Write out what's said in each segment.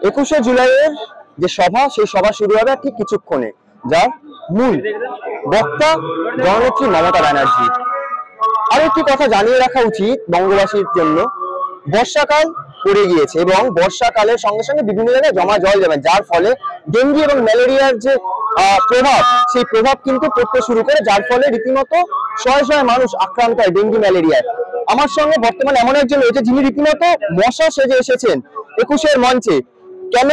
21শে জুলাইয়ের যে সভা, সেই সভা শুরু হবে ঠিক কিছুক্ষণে, যার মূল বক্তা জননেত্রী মমতা ব্যানার্জি। আর একটি কথা জানিয়ে রাখা উচিত বঙ্গবাসীর জন্য, বর্ষাকাল পড়ে গিয়েছে এবং বর্ষাকালের সঙ্গে সঙ্গে বিভিন্ন জায়গায় জমা জল যাবে, যার ফলে ডেঙ্গি এবং ম্যালেরিয়ার যে প্রভাব, সেই প্রভাব কিন্তু পড়তে শুরু করে, যার ফলে রীতিমতো শয়ে শয়ে মানুষ আক্রান্ত হয় ডেঙ্গি ম্যালেরিয়ায়। আমার সঙ্গে বর্তমানে এমন একজন রয়েছে যিনি রীতিমতো মশা সেজে এসেছেন 21-এর মঞ্চে। কেন,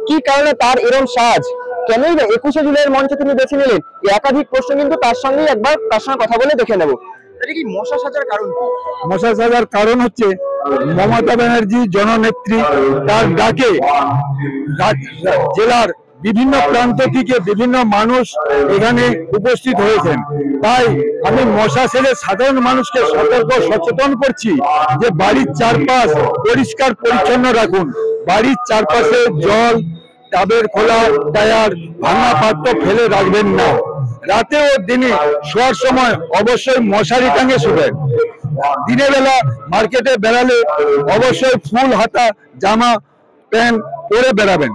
কি কারণে তার এরম সাজ, কেনই 21শে জুলাইয়ের মঞ্চে তিনি বেছে নিলেন, একাধিক প্রশ্ন কিন্তু তার সঙ্গেই একবার তার সঙ্গে কথা বলে দেখে নেব। কি মশা সাজার কারণ কি? মশা সাজার কারণ হচ্ছে মমতা ব্যানার্জি জননেত্রী, তার ডাকে জেলার বিভিন্ন প্রান্ত থেকে বিভিন্ন মানুষ এখানে উপস্থিত হয়েছেন। তাই আমি মশা সেলে সাধারণ মানুষকে সতর্ক সচেতন করছি যে বাড়ির চারপাশ পরিষ্কার পরিচ্ছন্ন রাখুন, বাড়ির চারপাশে জল, টাবের খোলা টায়ার, ভাঙা পাত্র ফেলে রাখবেন না। রাতে ও দিনে শোয়ার সময় অবশ্যই মশারি টাঙিয়ে শুবেন। দিনের বেলা মার্কেটে বেড়ালে অবশ্যই ফুল হাতা জামা প্যান্ট পরে বেড়াবেন।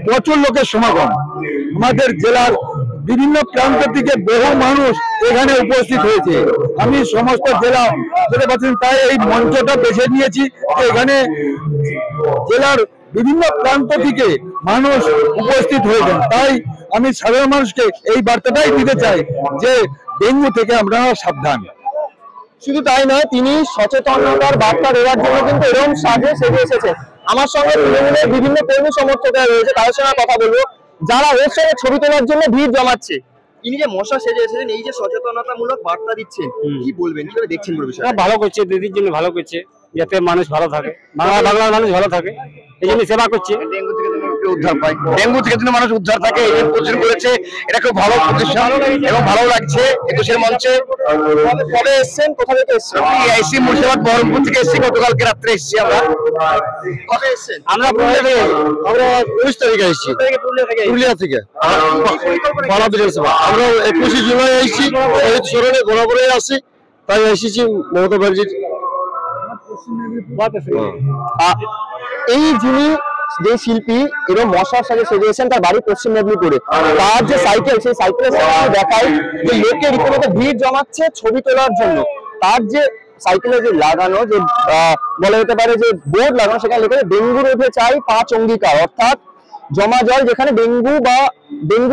প্রচুর লোকের সমাগম, আমাদের জেলার বিভিন্ন প্রান্ত থেকে বহু মানুষ এখানে উপস্থিত হয়েছে। আমি সমস্ত জেলা যেতে পারছেন, তাই এই মঞ্চটা বেছে নিয়েছি যে এখানে জেলার বিভিন্ন প্রান্ত থেকে মানুষ উপস্থিত হয়েছেন। তাই আমি সাধারণ মানুষকে এই বার্তাটাই দিতে চাই যে ডেঙ্গু থেকে আপনারা সাবধান। শুধু তাই নয়, তিনি সচেতনতার বার্তা দেওয়ার জন্য কিন্তু এরকম সাজে সেজে এসেছেন। আমার সঙ্গে তৃণমূলের বিভিন্ন কর্মী সমর্থকরা রয়েছে, তাদের সঙ্গে কথা বলবো, যারা এর সঙ্গে ছবি তোলার জন্য ভিড় জমাচ্ছে। তিনি যে মশা সেজে এসেছেন, এই যে সচেতনতামূলক বার্তা দিচ্ছেন, কি বলবেন, কিভাবে দেখছেন পুরো বিষয়টা? ভালো করছে, দিদির জন্য ভালো করছে, যাতে মানুষ ভালো থাকে, বাংলার মানুষ ভালো থাকে, এই জন্য সেবা করছে। ডেঙ্গু থেকে উদ্ধার পায়, ডেঙ্গু থেকে যেন মানুষ উদ্ধার থাকে, এই প্রতিষ্ঠান করেছে। এটা খুব ভালো প্রতিষ্ঠান এবং ভালো লাগছে 21-এর মঞ্চে। কবে এসছেন, কোথা থেকে এসছেন? এসছি মুর্শিদাবাদ বহরমপুর থেকে এসছি, গতকালকে রাত্রে এসছি আমরা। কবে এসছেন? আমরা পুরুলিয়া থেকে, আমরা 19 তারিখে এসছি, পুরুলিয়া থেকে। আমরা 21শে জুলাই এসছি, শহীদ স্মরণে ঘোরাঘুরে আসছি, তাই এসেছি মমতা ব্যানার্জির। এই যিনি যে শিল্পী এবং মশার সাথে সেজেছেন, তার বাড়ি পশ্চিম মেদিনীপুরে। তার যে সাইকেল, সেই সাইকেলের সামনে দেখায় যে লোকে রীতিমতো ভিড় জমাচ্ছে ছবি তোলার জন্য। তার যে সাইকেলে যে লাগানো, যে বলা যেতে পারে যে বোর্ড লাগানো, সেখানে লেখা ডেঙ্গু রোধে চাই 5 অঙ্গীকার, অর্থাৎ জমা জল যেখানে ডেঙ্গু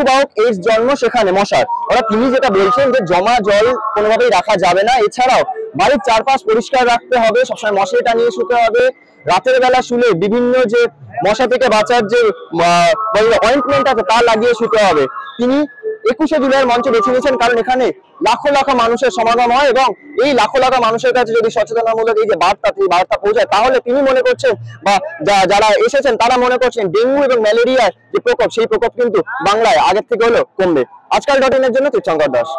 বাহক এইডস জন্ম, সেখানে মশার। ওরা তিনি যেটা বলছেন যে জমা জল কোনোভাবেই রাখা যাবে না, এছাড়াও বাড়ির চারপাশ পরিষ্কার রাখতে হবে, সবসময় মশারি টানিয়ে শুতে হবে, রাতের বেলা শুলে বিভিন্ন যে মশা থেকে বাঁচার যে অয়েন্টমেন্ট আছে তা লাগিয়ে শুতে হবে। তিনি 21শে জুলাইয়ের মঞ্চ বেছে নিয়েছেন কারণ এখানে লাখো লাখো মানুষের সমাগম হয় এবং এই লাখো লাখো মানুষের কাছে যদি সচেতনতামূলক এই যে বার্তা পৌঁছায়, তাহলে তিনি মনে করছেন বা যারা এসেছেন তারা মনে করছেন ডেঙ্গু এবং ম্যালেরিয়ার যে প্রকোপ, সেই প্রকোপ কিন্তু বাংলায় আগের থেকে হলেও কমবে। আজকাল.in এর জন্য তীর্থঙ্কর দাস।